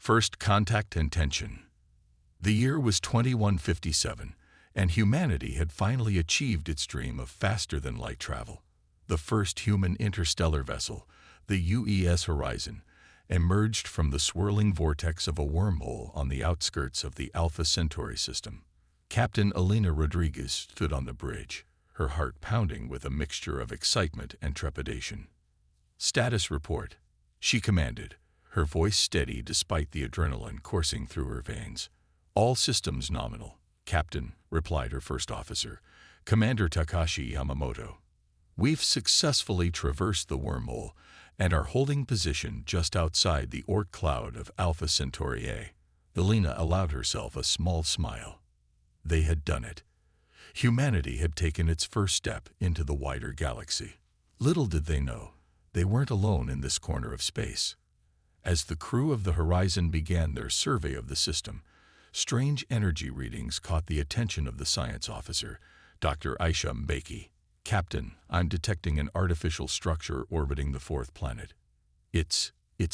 First contact and tension. The year was 2157, and humanity had finally achieved its dream of faster-than-light travel. The first human interstellar vessel, the UES Horizon, emerged from the swirling vortex of a wormhole on the outskirts of the Alpha Centauri system. Captain Elena Rodriguez stood on the bridge, her heart pounding with a mixture of excitement and trepidation. "Status report," she commanded, her voice steady despite the adrenaline coursing through her veins. "All systems nominal, Captain," replied her first officer, Commander Takashi Yamamoto. "We've successfully traversed the wormhole and are holding position just outside the Orc cloud of Alpha Centauri A." Elena allowed herself a small smile. They had done it. Humanity had taken its first step into the wider galaxy. Little did they know, they weren't alone in this corner of space. As the crew of the Horizon began their survey of the system, strange energy readings caught the attention of the science officer, Dr. Aisha Mbeki. "Captain, I'm detecting an artificial structure orbiting the fourth planet. It's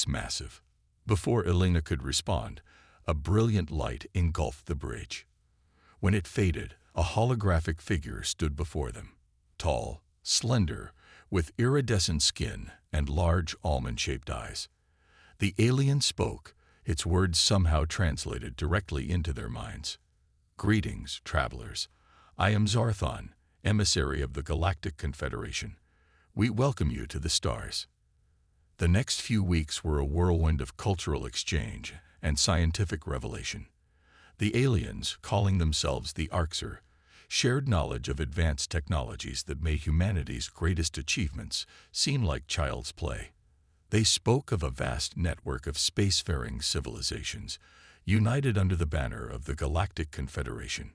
massive." Before Elena could respond, a brilliant light engulfed the bridge. When it faded, a holographic figure stood before them. Tall, slender, with iridescent skin and large almond-shaped eyes. The alien spoke, its words somehow translated directly into their minds. "Greetings, travelers. I am Zarthon, emissary of the Galactic Confederation. We welcome you to the stars." The next few weeks were a whirlwind of cultural exchange and scientific revelation. The aliens, calling themselves the Orcs, shared knowledge of advanced technologies that made humanity's greatest achievements seem like child's play. They spoke of a vast network of spacefaring civilizations, united under the banner of the Galactic Confederation.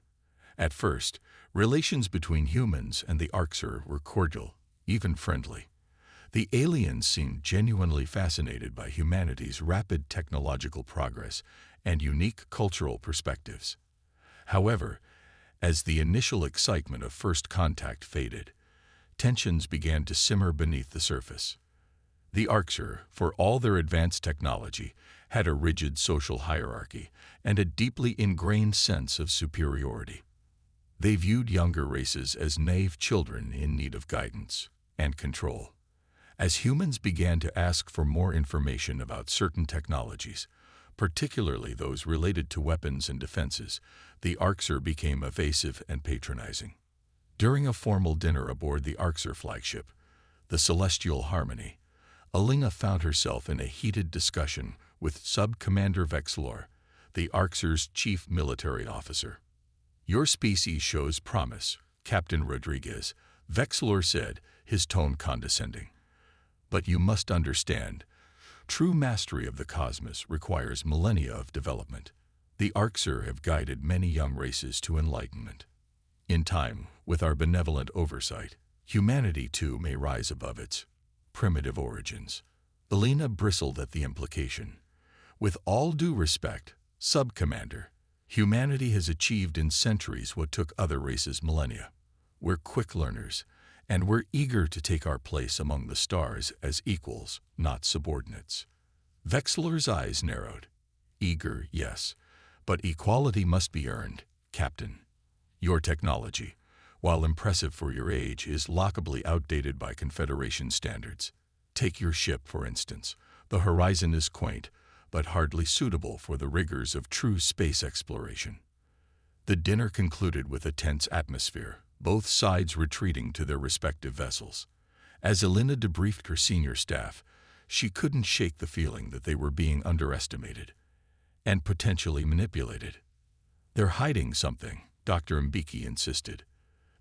At first, relations between humans and the Orcs were cordial, even friendly. The aliens seemed genuinely fascinated by humanity's rapid technological progress and unique cultural perspectives. However, as the initial excitement of first contact faded, tensions began to simmer beneath the surface. The Orcs, for all their advanced technology, had a rigid social hierarchy and a deeply ingrained sense of superiority. They viewed younger races as naive children in need of guidance and control. As humans began to ask for more information about certain technologies, particularly those related to weapons and defenses, the Orcs became evasive and patronizing. During a formal dinner aboard the Orcs flagship, the Celestial Harmony, Elena found herself in a heated discussion with Sub-Commander Vexlor, the Orcs' chief military officer. "Your species shows promise, Captain Rodriguez," Vexlor said, his tone condescending. "But you must understand, true mastery of the cosmos requires millennia of development. The Orcs have guided many young races to enlightenment. In time, with our benevolent oversight, humanity too may rise above its primitive origins." Elena bristled at the implication. "With all due respect, Sub-Commander, humanity has achieved in centuries what took other races millennia. We're quick learners, and we're eager to take our place among the stars as equals, not subordinates." Vexlor's eyes narrowed. "Eager, yes, but equality must be earned, Captain. Your technology, while impressive for your age, is laughably outdated by Confederation standards. Take your ship, for instance. The Horizon is quaint, but hardly suitable for the rigors of true space exploration." The dinner concluded with a tense atmosphere, both sides retreating to their respective vessels. As Elena debriefed her senior staff, she couldn't shake the feeling that they were being underestimated and potentially manipulated. "They're hiding something," Dr. Mbeki insisted.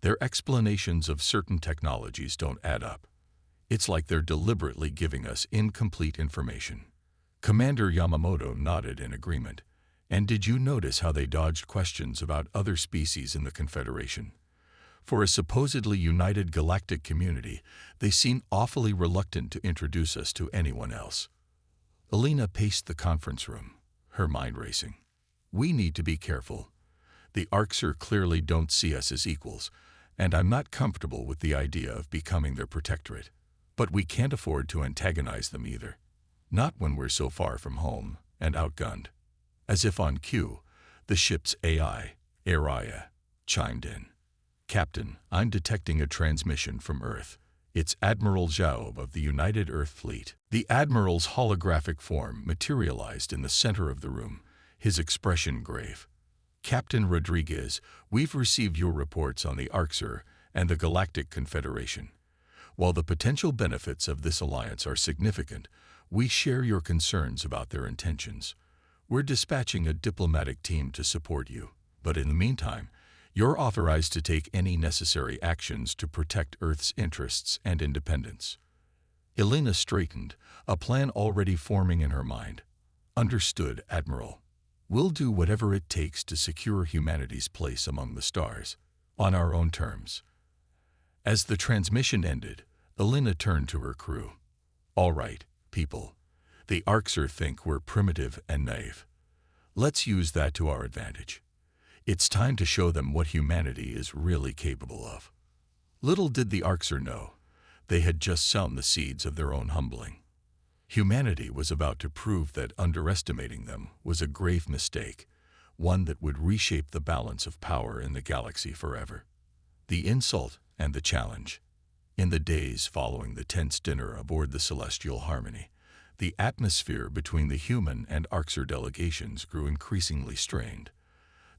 "Their explanations of certain technologies don't add up. It's like they're deliberately giving us incomplete information." Commander Yamamoto nodded in agreement. "And did you notice how they dodged questions about other species in the Confederation? For a supposedly united galactic community, they seem awfully reluctant to introduce us to anyone else." Elena paced the conference room, her mind racing. "We need to be careful. The Orcs clearly don't see us as equals, and I'm not comfortable with the idea of becoming their protectorate. But we can't afford to antagonize them either. Not when we're so far from home and outgunned. As if on cue, the ship's AI, Araya, chimed in. "Captain, I'm detecting a transmission from Earth. It's Admiral Zhao of the United Earth Fleet." The Admiral's holographic form materialized in the center of the room, his expression grave. "Captain Rodriguez, we've received your reports on the Arxer and the Galactic Confederation. While the potential benefits of this alliance are significant, we share your concerns about their intentions. We're dispatching a diplomatic team to support you, but in the meantime, you're authorized to take any necessary actions to protect Earth's interests and independence." Elena straightened, a plan already forming in her mind. "Understood, Admiral. We'll do whatever it takes to secure humanity's place among the stars, on our own terms." As the transmission ended, Elena turned to her crew. "All right, people. The Arxer think we're primitive and naive. Let's use that to our advantage. It's time to show them what humanity is really capable of." Little did the Arxer know, they had just sown the seeds of their own humbling. Humanity was about to prove that underestimating them was a grave mistake, one that would reshape the balance of power in the galaxy forever. The insult and the challenge. In the days following the tense dinner aboard the Celestial Harmony, the atmosphere between the human and Arxer delegations grew increasingly strained.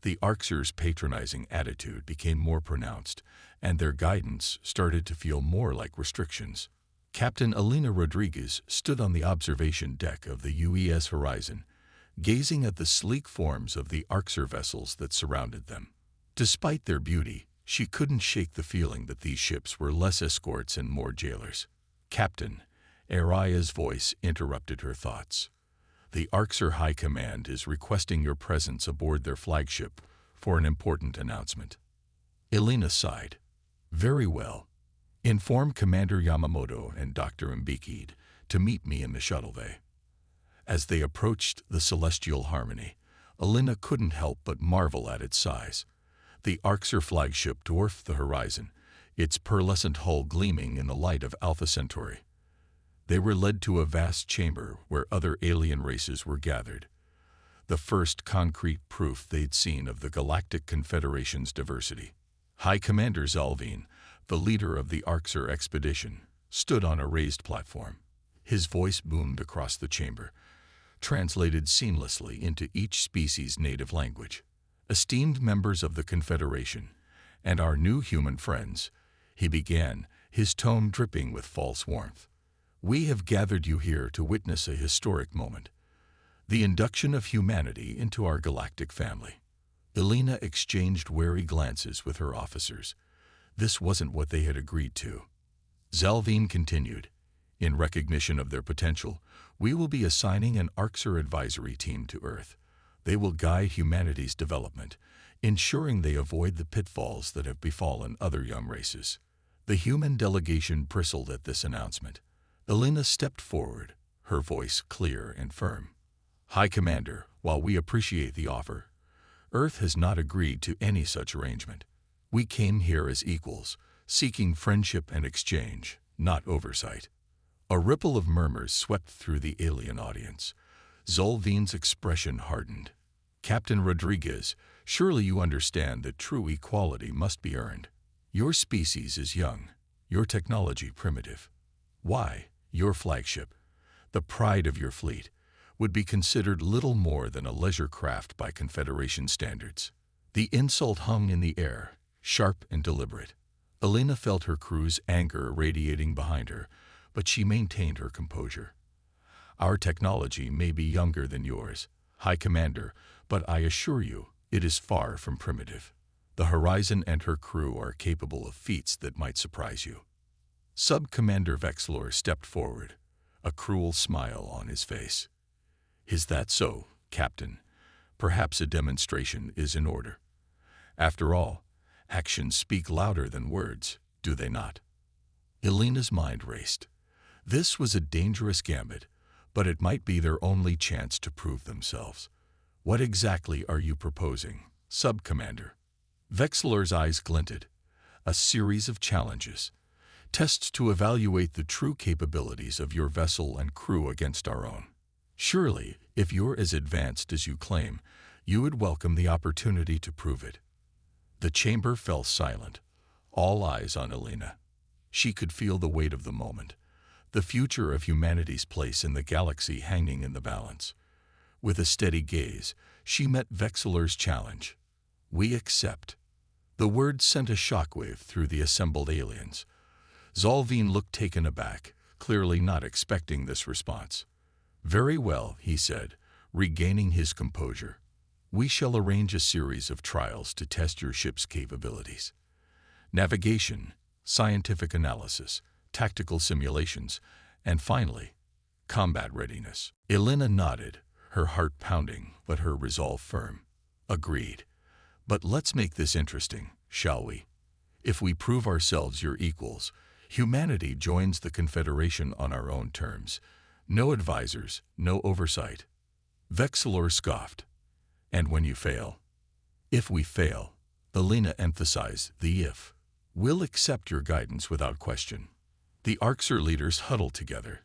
The Arxers' patronizing attitude became more pronounced, and their guidance started to feel more like restrictions. Captain Elena Rodriguez stood on the observation deck of the UES Horizon, gazing at the sleek forms of the Arxer vessels that surrounded them. Despite their beauty, she couldn't shake the feeling that these ships were less escorts and more jailers. "Captain," Araya's voice interrupted her thoughts. "The Arxer High Command is requesting your presence aboard their flagship for an important announcement." Elena sighed. "Very well. Inform Commander Yamamoto and Dr. Mbikid to meet me in the shuttle bay." As they approached the Celestial Harmony, Elena couldn't help but marvel at its size. The Arxer flagship dwarfed the horizon, its pearlescent hull gleaming in the light of Alpha Centauri. They were led to a vast chamber where other alien races were gathered, the first concrete proof they'd seen of the Galactic Confederation's diversity. High Commander Zalvin, the leader of the Arxer expedition, stood on a raised platform. His voice boomed across the chamber, translated seamlessly into each species' native language. "Esteemed members of the Confederation, and our new human friends," he began, his tone dripping with false warmth. "We have gathered you here to witness a historic moment, the induction of humanity into our galactic family." Elena exchanged wary glances with her officers. This wasn't what they had agreed to. Zalvin continued, "In recognition of their potential, we will be assigning an Arxer advisory team to Earth. They will guide humanity's development, ensuring they avoid the pitfalls that have befallen other young races." The human delegation bristled at this announcement. Elena stepped forward, her voice clear and firm. "High Commander, while we appreciate the offer, Earth has not agreed to any such arrangement. We came here as equals, seeking friendship and exchange, not oversight." A ripple of murmurs swept through the alien audience. Zolvin's expression hardened. "Captain Rodriguez, surely you understand that true equality must be earned. Your species is young, your technology primitive. Why, your flagship, the pride of your fleet, would be considered little more than a leisure craft by Confederation standards." The insult hung in the air, sharp and deliberate. Elena felt her crew's anger radiating behind her, but she maintained her composure. "Our technology may be younger than yours, High Commander, but I assure you, it is far from primitive. The Horizon and her crew are capable of feats that might surprise you." Sub-Commander Vexlor stepped forward, a cruel smile on his face. "Is that so, Captain? Perhaps a demonstration is in order. After all, actions speak louder than words, do they not?" Elena's mind raced. This was a dangerous gambit, but it might be their only chance to prove themselves. "What exactly are you proposing, Sub-Commander?" Vexlor's eyes glinted. "A series of challenges. Tests to evaluate the true capabilities of your vessel and crew against our own." Surely, if you're as advanced as you claim, you would welcome the opportunity to prove it. The chamber fell silent, all eyes on Elena. She could feel the weight of the moment, the future of humanity's place in the galaxy hanging in the balance. With a steady gaze, she met Vexilor's challenge. "We accept." The word sent a shockwave through the assembled aliens. Zolvine looked taken aback, clearly not expecting this response. "Very well," he said, regaining his composure. "We shall arrange a series of trials to test your ship's capabilities. Navigation, scientific analysis, tactical simulations, and finally, combat readiness." Elena nodded, her heart pounding, but her resolve firm. "Agreed. But let's make this interesting, shall we? If we prove ourselves your equals, humanity joins the Confederation on our own terms. No advisors, no oversight." Vexilor scoffed. "And when you fail?" "If we fail," Elena emphasized the if, "we'll accept your guidance without question." The Arxer leaders huddled together,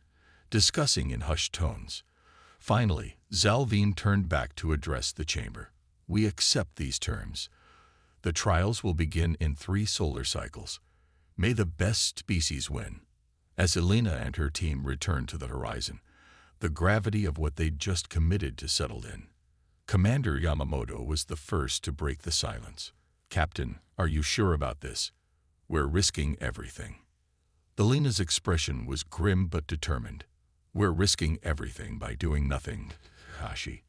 discussing in hushed tones. Finally, Zalvine turned back to address the chamber. "We accept these terms. The trials will begin in 3 solar cycles. May the best species win." As Elena and her team returned to the horizon, the gravity of what they'd just committed to settled in. Commander Yamamoto was the first to break the silence. "Captain, are you sure about this? We're risking everything." Elena's expression was grim but determined. "We're risking everything by doing nothing, Hashi.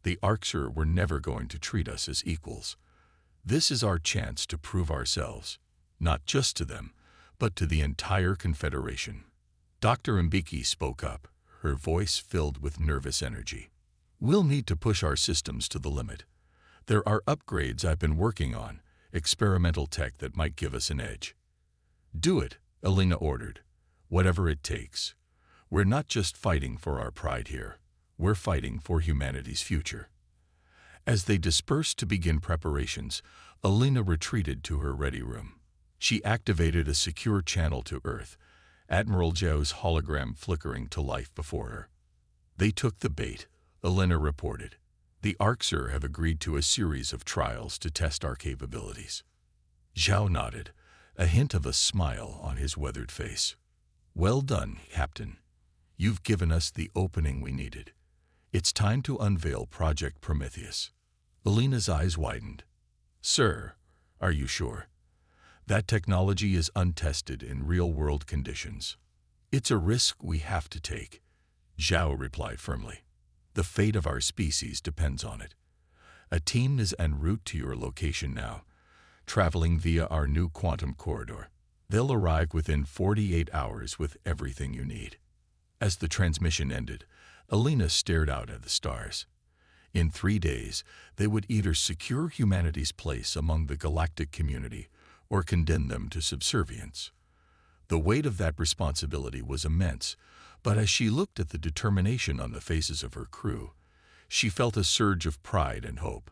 The Arxer were never going to treat us as equals. This is our chance to prove ourselves, not just to them, but to the entire Confederation." Dr. Mbiki spoke up, her voice filled with nervous energy. "We'll need to push our systems to the limit. There are upgrades I've been working on, experimental tech that might give us an edge." "Do it," Elena ordered. "Whatever it takes. We're not just fighting for our pride here. We're fighting for humanity's future." As they dispersed to begin preparations, Elena retreated to her ready room. She activated a secure channel to Earth, Admiral Zhao's hologram flickering to life before her. "They took the bait," Elena reported. "The Arxer have agreed to a series of trials to test our capabilities." Zhao nodded, a hint of a smile on his weathered face. "Well done, Captain. You've given us the opening we needed. It's time to unveil Project Prometheus." Elena's eyes widened. "Sir, are you sure? That technology is untested in real-world conditions." "It's a risk we have to take," Zhao replied firmly. "The fate of our species depends on it. A team is en route to your location now, traveling via our new quantum corridor. They'll arrive within 48 hours with everything you need." As the transmission ended, Elena stared out at the stars. In 3 days, they would either secure humanity's place among the galactic community or condemn them to subservience. The weight of that responsibility was immense, but as she looked at the determination on the faces of her crew, she felt a surge of pride and hope.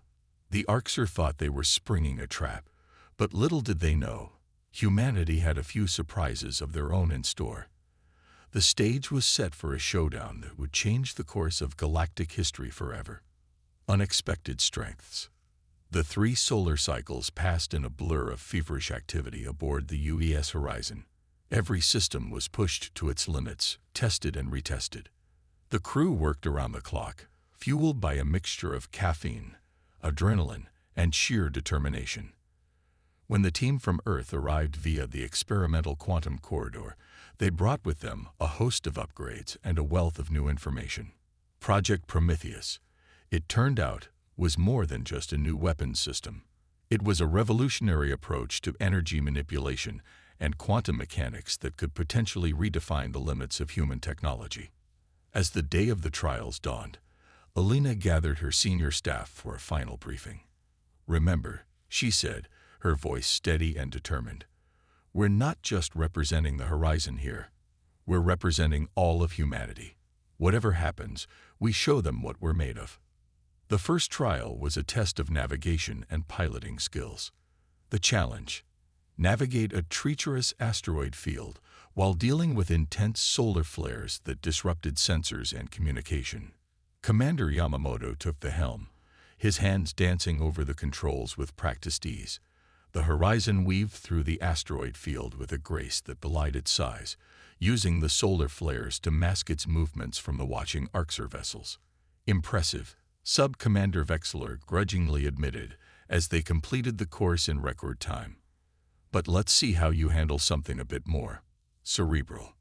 The Arxer thought they were springing a trap, but little did they know, humanity had a few surprises of their own in store. The stage was set for a showdown that would change the course of galactic history forever. Unexpected strengths. The 3 solar cycles passed in a blur of feverish activity aboard the UES Horizon. Every system was pushed to its limits, tested and retested. The crew worked around the clock, fueled by a mixture of caffeine, adrenaline, and sheer determination. When the team from Earth arrived via the experimental quantum corridor, they brought with them a host of upgrades and a wealth of new information. Project Prometheus, it turned out, was more than just a new weapons system. It was a revolutionary approach to energy manipulation and quantum mechanics that could potentially redefine the limits of human technology. As the day of the trials dawned, Elena gathered her senior staff for a final briefing. "Remember," she said, her voice steady and determined, "we're not just representing the horizon here. We're representing all of humanity. Whatever happens, we show them what we're made of." The first trial was a test of navigation and piloting skills. The challenge: navigate a treacherous asteroid field while dealing with intense solar flares that disrupted sensors and communication. Commander Yamamoto took the helm, his hands dancing over the controls with practiced ease. The horizon weaved through the asteroid field with a grace that belied its size, using the solar flares to mask its movements from the watching Archer vessels. Impressive, Sub-Commander Vexler grudgingly admitted as they completed the course in record time. But let's see how you handle something a bit more cerebral.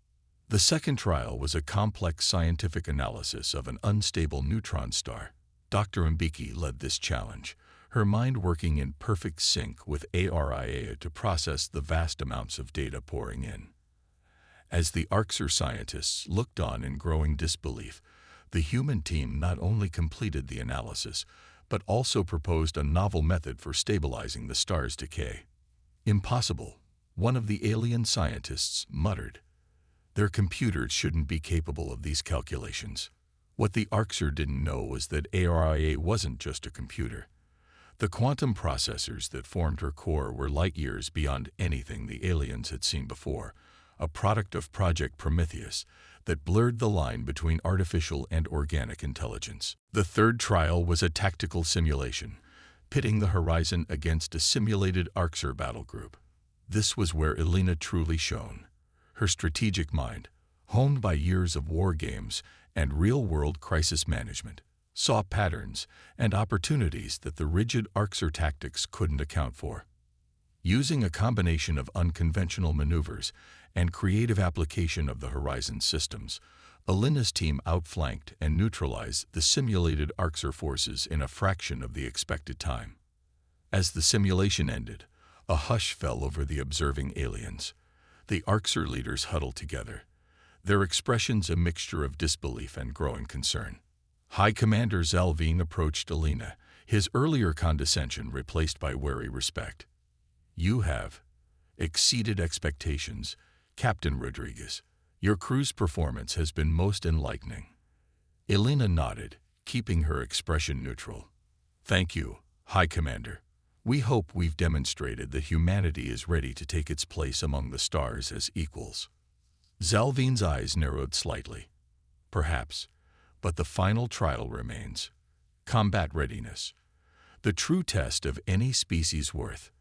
The second trial was a complex scientific analysis of an unstable neutron star. Dr. Mbiki led this challenge, her mind working in perfect sync with ARIA to process the vast amounts of data pouring in. As the Archer scientists looked on in growing disbelief, the human team not only completed the analysis, but also proposed a novel method for stabilizing the star's decay. Impossible, one of the alien scientists muttered. Their computers shouldn't be capable of these calculations. What the Archer didn't know was that ARIA wasn't just a computer. The quantum processors that formed her core were light years beyond anything the aliens had seen before, a product of Project Prometheus that blurred the line between artificial and organic intelligence. The third trial was a tactical simulation, pitting the horizon against a simulated Archer battle group. This was where Elena truly shone. Her strategic mind, honed by years of war games and real-world crisis management, saw patterns and opportunities that the rigid Archer tactics couldn't account for. Using a combination of unconventional maneuvers and creative application of the Horizon systems, Elena's team outflanked and neutralized the simulated Archer forces in a fraction of the expected time. As the simulation ended, a hush fell over the observing aliens. The Archer leaders huddled together, their expressions a mixture of disbelief and growing concern. High Commander Zalvin approached Elena, his earlier condescension replaced by wary respect. "You have exceeded expectations, Captain Rodriguez. Your crew's performance has been most enlightening." Elena nodded, keeping her expression neutral. "Thank you, High Commander. We hope we've demonstrated that humanity is ready to take its place among the stars as equals." Zalvin's eyes narrowed slightly. "Perhaps, but the final trial remains. Combat readiness. The true test of any species' worth."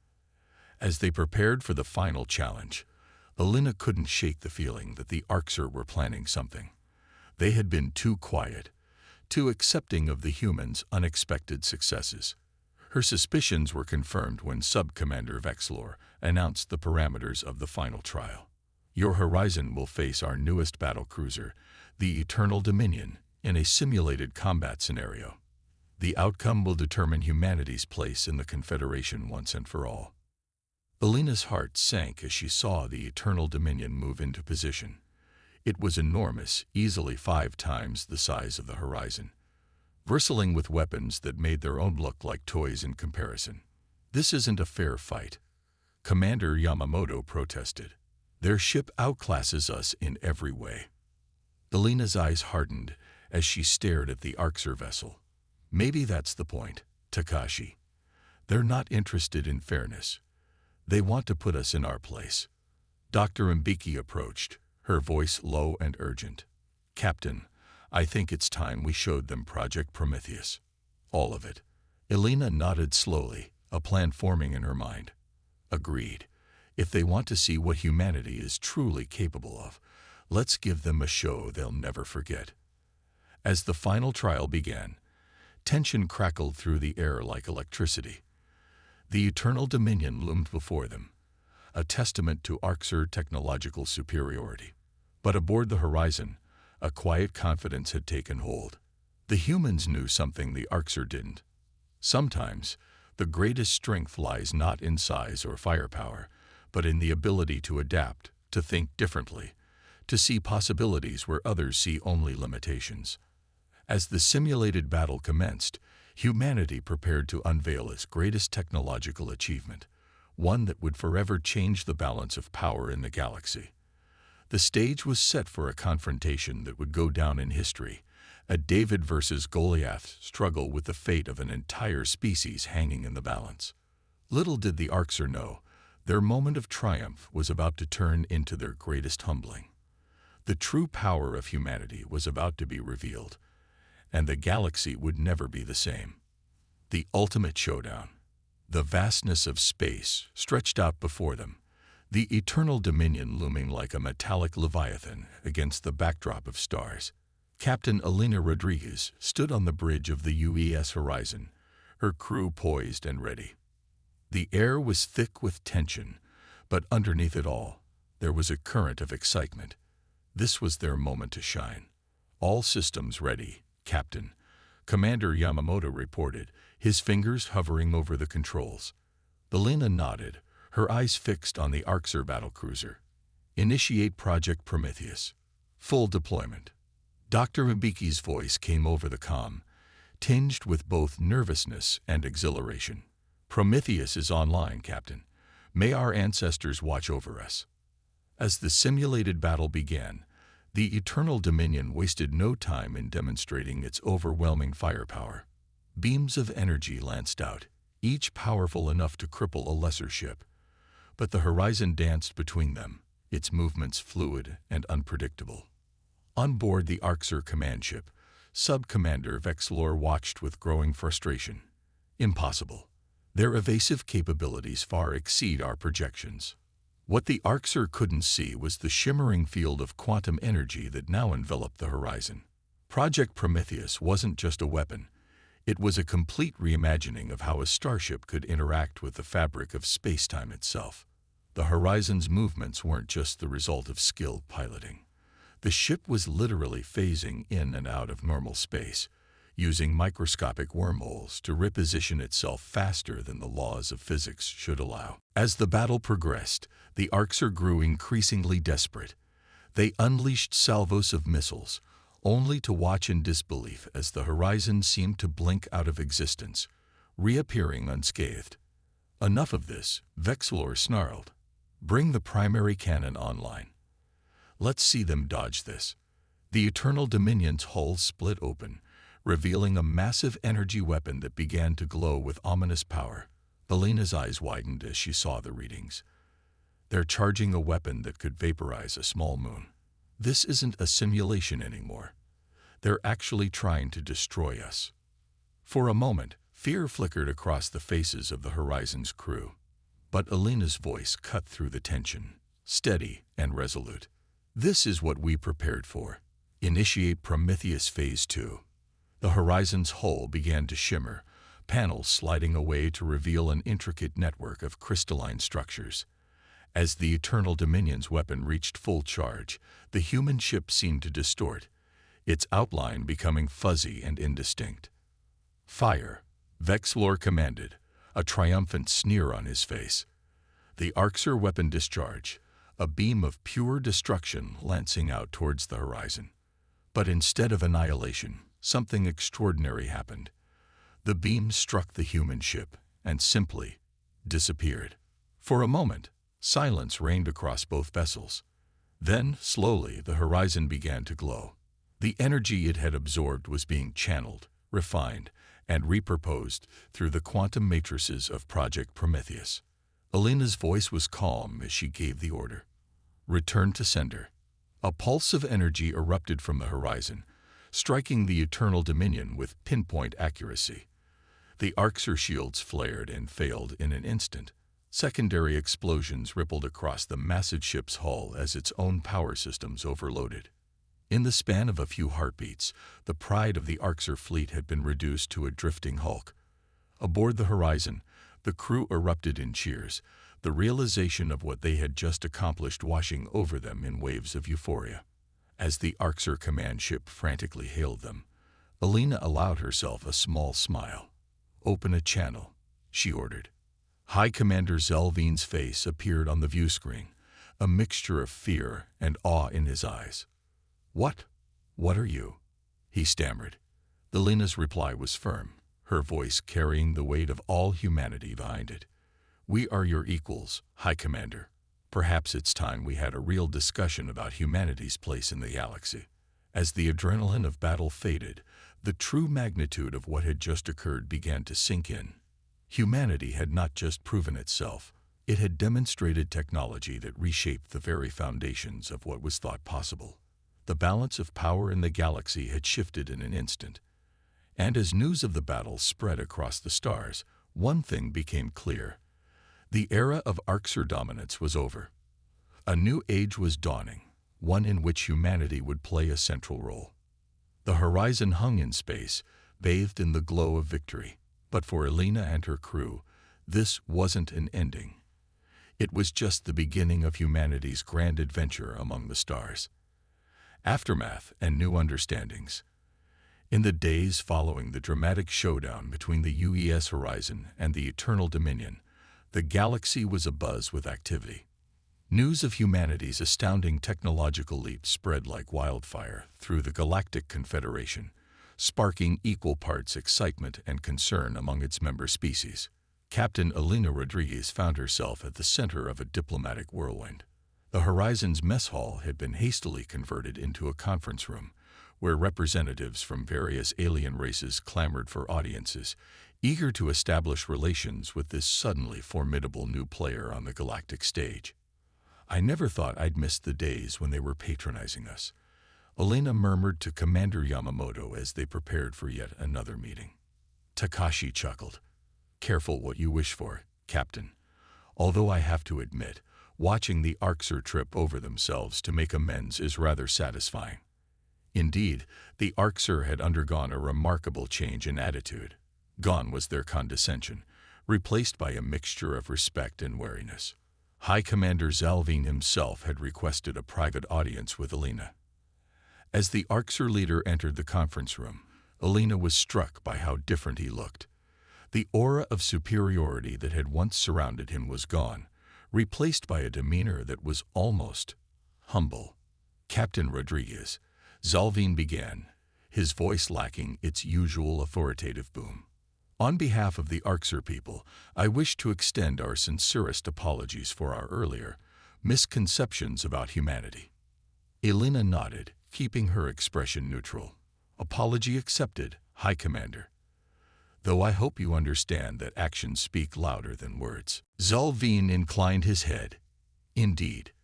As they prepared for the final challenge, Elena couldn't shake the feeling that the Archer were planning something. They had been too quiet, too accepting of the humans' unexpected successes. Her suspicions were confirmed when Sub-Commander Vexler announced the parameters of the final trial. "Your Horizon will face our newest battle cruiser, the Eternal Dominion, in a simulated combat scenario. The outcome will determine humanity's place in the Confederation once and for all." Elena's heart sank as she saw the Eternal Dominion move into position. It was enormous, easily 5 times the size of the Horizon, bristling with weapons that made their own look like toys in comparison. "This isn't a fair fight," Commander Yamamoto protested. "Their ship outclasses us in every way." Elena's eyes hardened as she stared at the Archer vessel. "Maybe that's the point, Takashi. They're not interested in fairness. They want to put us in our place." Dr. Mbiki approached, her voice low and urgent. "Captain, I think it's time we showed them Project Prometheus. All of it." Elena nodded slowly, a plan forming in her mind. "Agreed. If they want to see what humanity is truly capable of, let's give them a show they'll never forget." As the final trial began, tension crackled through the air like electricity. The Eternal Dominion loomed before them, a testament to Archer technological superiority. But aboard the Horizon, a quiet confidence had taken hold. The humans knew something the Archer didn't. Sometimes, the greatest strength lies not in size or firepower, but in the ability to adapt, to think differently, to see possibilities where others see only limitations. As the simulated battle commenced, humanity prepared to unveil its greatest technological achievement, one that would forever change the balance of power in the galaxy. The stage was set for a confrontation that would go down in history, a David versus Goliath struggle with the fate of an entire species hanging in the balance. Little did the Archer know, their moment of triumph was about to turn into their greatest humbling. The true power of humanity was about to be revealed, and the galaxy would never be the same. The ultimate showdown. The vastness of space stretched out before them, the eternal dominion looming like a metallic leviathan against the backdrop of stars. Captain Elena Rodriguez stood on the bridge of the UES Horizon, her crew poised and ready. The air was thick with tension, but underneath it all, there was a current of excitement. This was their moment to shine. "All systems ready, Captain," Commander Yamamoto reported, his fingers hovering over the controls. Elena nodded, her eyes fixed on the Orcs battlecruiser. "Initiate Project Prometheus. Full deployment." Dr. Mabiki's voice came over the comm, tinged with both nervousness and exhilaration. "Prometheus is online, Captain. May our ancestors watch over us." As the simulated battle began, the Eternal Dominion wasted no time in demonstrating its overwhelming firepower. Beams of energy lanced out, each powerful enough to cripple a lesser ship. But the horizon danced between them, its movements fluid and unpredictable. On board the Orcs command ship, Sub-Commander Vexlor watched with growing frustration. "Impossible. Their evasive capabilities far exceed our projections." What the Orcs couldn't see was the shimmering field of quantum energy that now enveloped the horizon. Project Prometheus wasn't just a weapon. It was a complete reimagining of how a starship could interact with the fabric of space-time itself. The horizon's movements weren't just the result of skilled piloting. The ship was literally phasing in and out of normal space, using microscopic wormholes to reposition itself faster than the laws of physics should allow. As the battle progressed, the Orcs grew increasingly desperate. They unleashed salvos of missiles, only to watch in disbelief as the horizon seemed to blink out of existence, reappearing unscathed. "Enough of this," Vexlor snarled. "Bring the primary cannon online. Let's see them dodge this." The Eternal Dominion's hull split open, revealing a massive energy weapon that began to glow with ominous power. Elena's eyes widened as she saw the readings. "They're charging a weapon that could vaporize a small moon. This isn't a simulation anymore. They're actually trying to destroy us." For a moment, fear flickered across the faces of the Horizon's crew. But Elena's voice cut through the tension, steady and resolute. "This is what we prepared for. Initiate Prometheus Phase 2. The Horizon's hull began to shimmer, panels sliding away to reveal an intricate network of crystalline structures. As the Eternal Dominion's weapon reached full charge, the human ship seemed to distort, its outline becoming fuzzy and indistinct. "Fire," Vexlor commanded, a triumphant sneer on his face. The Orcs weapon discharge, a beam of pure destruction lancing out towards the horizon. But instead of annihilation, something extraordinary happened. The beam struck the human ship and simply disappeared. For a moment, silence reigned across both vessels. Then, slowly, the horizon began to glow. The energy it had absorbed was being channeled, refined, and repurposed through the quantum matrices of Project Prometheus. Elena's voice was calm as she gave the order. "Return to sender." A pulse of energy erupted from the horizon, striking the Eternal Dominion with pinpoint accuracy. The Orcs shields flared and failed in an instant. Secondary explosions rippled across the massive ship's hull as its own power systems overloaded. In the span of a few heartbeats, the pride of the Orcs fleet had been reduced to a drifting hulk. Aboard the horizon, the crew erupted in cheers, the realization of what they had just accomplished washing over them in waves of euphoria. As the Orcs command ship frantically hailed them, Elena allowed herself a small smile. "Open a channel," she ordered. High Commander Zelvine's face appeared on the view screen, a mixture of fear and awe in his eyes. What are you?" he stammered. Elena's reply was firm, her voice carrying the weight of all humanity behind it. "We are your equals, High Commander. Perhaps it's time we had a real discussion about humanity's place in the galaxy." As the adrenaline of battle faded, the true magnitude of what had just occurred began to sink in. Humanity had not just proven itself, it had demonstrated technology that reshaped the very foundations of what was thought possible. The balance of power in the galaxy had shifted in an instant. And as news of the battle spread across the stars, one thing became clear. The era of Arxer dominance was over. A new age was dawning, one in which humanity would play a central role. The horizon hung in space, bathed in the glow of victory. But for Elena and her crew, this wasn't an ending. It was just the beginning of humanity's grand adventure among the stars. Aftermath and new understandings. In the days following the dramatic showdown between the UES Horizon and the Eternal Dominion, the galaxy was abuzz with activity. News of humanity's astounding technological leap spread like wildfire through the Galactic Confederation, sparking equal parts excitement and concern among its member species. Captain Elena Rodriguez found herself at the center of a diplomatic whirlwind. The Horizon's mess hall had been hastily converted into a conference room, where representatives from various alien races clamored for audiences, eager to establish relations with this suddenly formidable new player on the galactic stage. "I never thought I'd miss the days when they were patronizing us," Elena murmured to Commander Yamamoto as they prepared for yet another meeting. Takashi chuckled. "Careful what you wish for, Captain. Although I have to admit, watching the Arxer trip over themselves to make amends is rather satisfying." Indeed, the Arxer had undergone a remarkable change in attitude. Gone was their condescension, replaced by a mixture of respect and wariness. High Commander Zalvin himself had requested a private audience with Elena. As the Arxer leader entered the conference room, Elena was struck by how different he looked. The aura of superiority that had once surrounded him was gone, replaced by a demeanor that was almost humble. "Captain Rodriguez," Zalvin began, his voice lacking its usual authoritative boom. "On behalf of the Arxer people, I wish to extend our sincerest apologies for our earlier misconceptions about humanity." Elena nodded, keeping her expression neutral. "Apology accepted, High Commander. Though I hope you understand that actions speak louder than words." Zalvin inclined his head. "Indeed.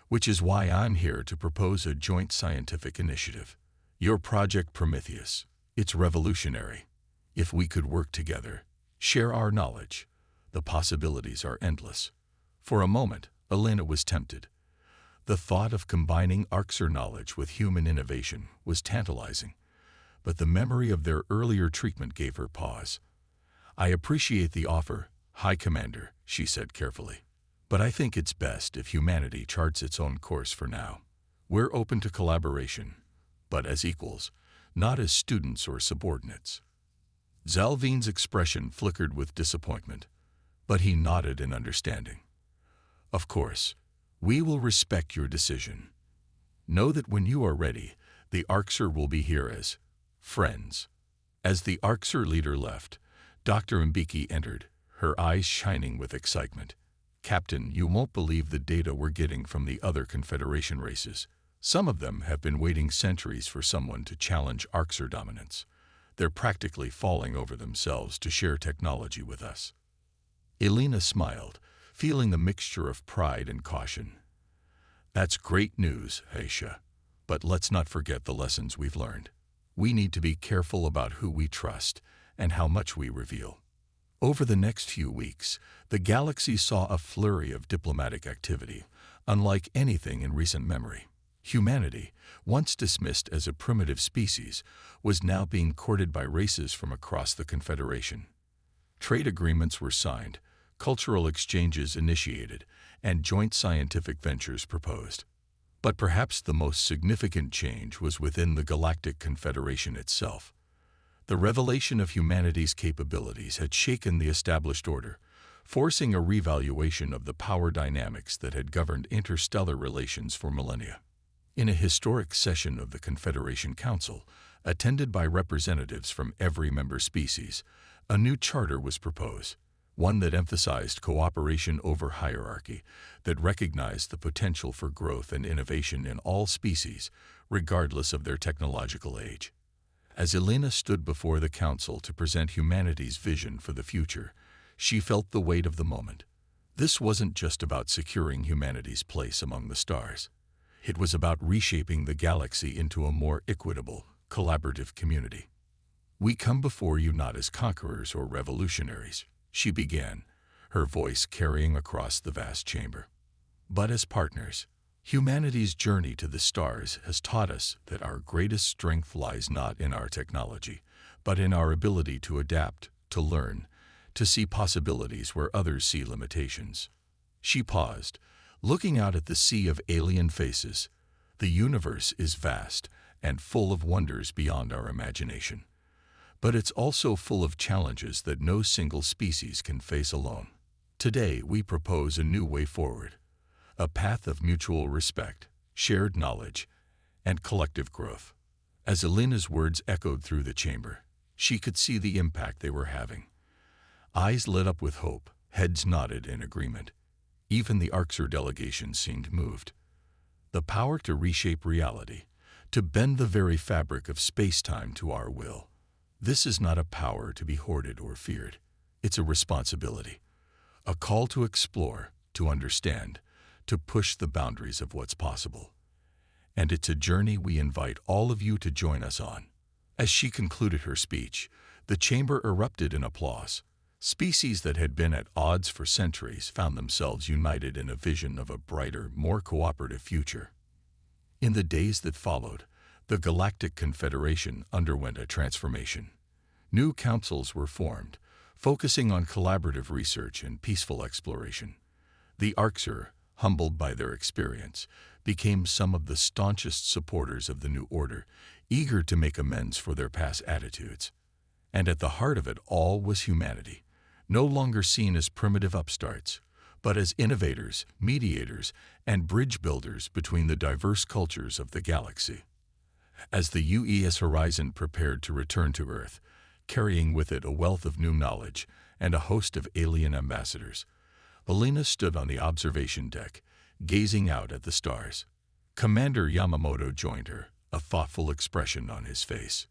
Which is why I'm here to propose a joint scientific initiative. Your Project Prometheus. It's revolutionary. If we could work together, share our knowledge, the possibilities are endless." For a moment, Elena was tempted. The thought of combining Arxer knowledge with human innovation was tantalizing, but the memory of their earlier treatment gave her pause. "I appreciate the offer, High Commander," she said carefully. "But I think it's best if humanity charts its own course for now. We're open to collaboration, but as equals, not as students or subordinates." Zalvin's expression flickered with disappointment, but he nodded in understanding. "Of course, we will respect your decision. Know that when you are ready, the Arxer will be here as friends." As the Arxer leader left, Dr. Mbiki entered, her eyes shining with excitement. "Captain, you won't believe the data we're getting from the other Confederation races. Some of them have been waiting centuries for someone to challenge Arxer dominance. They're practically falling over themselves to share technology with us." Elena smiled, feeling a mixture of pride and caution. "That's great news, Aisha. But let's not forget the lessons we've learned. We need to be careful about who we trust and how much we reveal." Over the next few weeks, the galaxy saw a flurry of diplomatic activity, unlike anything in recent memory. Humanity, once dismissed as a primitive species, was now being courted by races from across the Confederation. Trade agreements were signed, cultural exchanges initiated, and joint scientific ventures proposed. But perhaps the most significant change was within the Galactic Confederation itself. The revelation of humanity's capabilities had shaken the established order, forcing a revaluation of the power dynamics that had governed interstellar relations for millennia. In a historic session of the Confederation Council, attended by representatives from every member species, a new charter was proposed, one that emphasized cooperation over hierarchy, that recognized the potential for growth and innovation in all species, regardless of their technological age. As Elena stood before the Council to present humanity's vision for the future, she felt the weight of the moment. This wasn't just about securing humanity's place among the stars. It was about reshaping the galaxy into a more equitable, collaborative community. "We come before you not as conquerors or revolutionaries," she began, her voice carrying across the vast chamber, "but as partners. Humanity's journey to the stars has taught us that our greatest strength lies not in our technology, but in our ability to adapt, to learn, to see possibilities where others see limitations." She paused, looking out at the sea of alien faces. "The universe is vast and full of wonders beyond our imagination. But it's also full of challenges that no single species can face alone. Today, we propose a new way forward, a path of mutual respect, shared knowledge, and collective growth." As Elena's words echoed through the chamber, she could see the impact they were having. Eyes lit up with hope, heads nodded in agreement. Even the Orcs delegation seemed moved. The power to reshape reality, to bend the very fabric of space-time to our will. This is not a power to be hoarded or feared. It's a responsibility, a call to explore, to understand, to push the boundaries of what's possible. And it's a journey we invite all of you to join us on. As she concluded her speech, the chamber erupted in applause. Species that had been at odds for centuries found themselves united in a vision of a brighter, more cooperative future. In the days that followed, the Galactic Confederation underwent a transformation. New councils were formed, focusing on collaborative research and peaceful exploration. The Orcs, humbled by their experience, became some of the staunchest supporters of the new order, eager to make amends for their past attitudes. And at the heart of it all was humanity, no longer seen as primitive upstarts, but as innovators, mediators, and bridge builders between the diverse cultures of the galaxy. As the UES Horizon prepared to return to Earth, carrying with it a wealth of new knowledge and a host of alien ambassadors, Elena stood on the observation deck, gazing out at the stars. Commander Yamamoto joined her, a thoughtful expression on his face.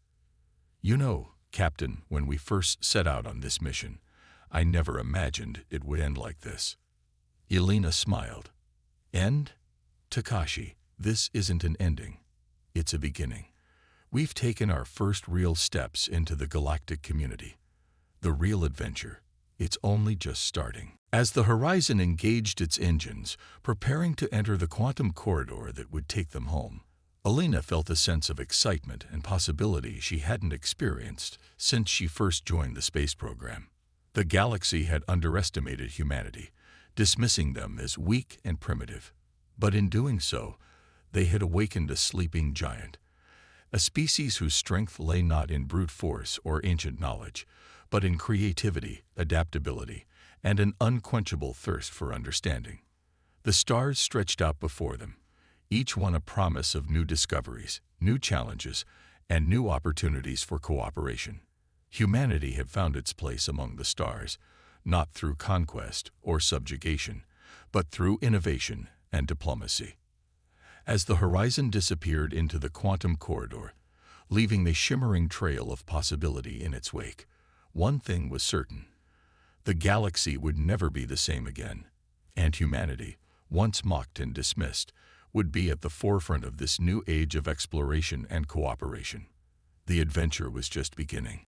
"You know, Captain, when we first set out on this mission, I never imagined it would end like this." Elena smiled. "End? Takashi, this isn't an ending. It's a beginning. We've taken our first real steps into the galactic community. The real adventure, it's only just starting." As the Horizon engaged its engines, preparing to enter the quantum corridor that would take them home, Elena felt a sense of excitement and possibility she hadn't experienced since she first joined the space program. The galaxy had underestimated humanity, dismissing them as weak and primitive. But in doing so, they had awakened a sleeping giant, a species whose strength lay not in brute force or ancient knowledge, but in creativity, adaptability, and an unquenchable thirst for understanding. The stars stretched out before them, each one a promise of new discoveries, new challenges, and new opportunities for cooperation. Humanity had found its place among the stars, not through conquest or subjugation, but through innovation and diplomacy. As the Horizon disappeared into the quantum corridor, leaving the shimmering trail of possibility in its wake, one thing was certain. The galaxy would never be the same again, and humanity, once mocked and dismissed, would be at the forefront of this new age of exploration and cooperation. The adventure was just beginning.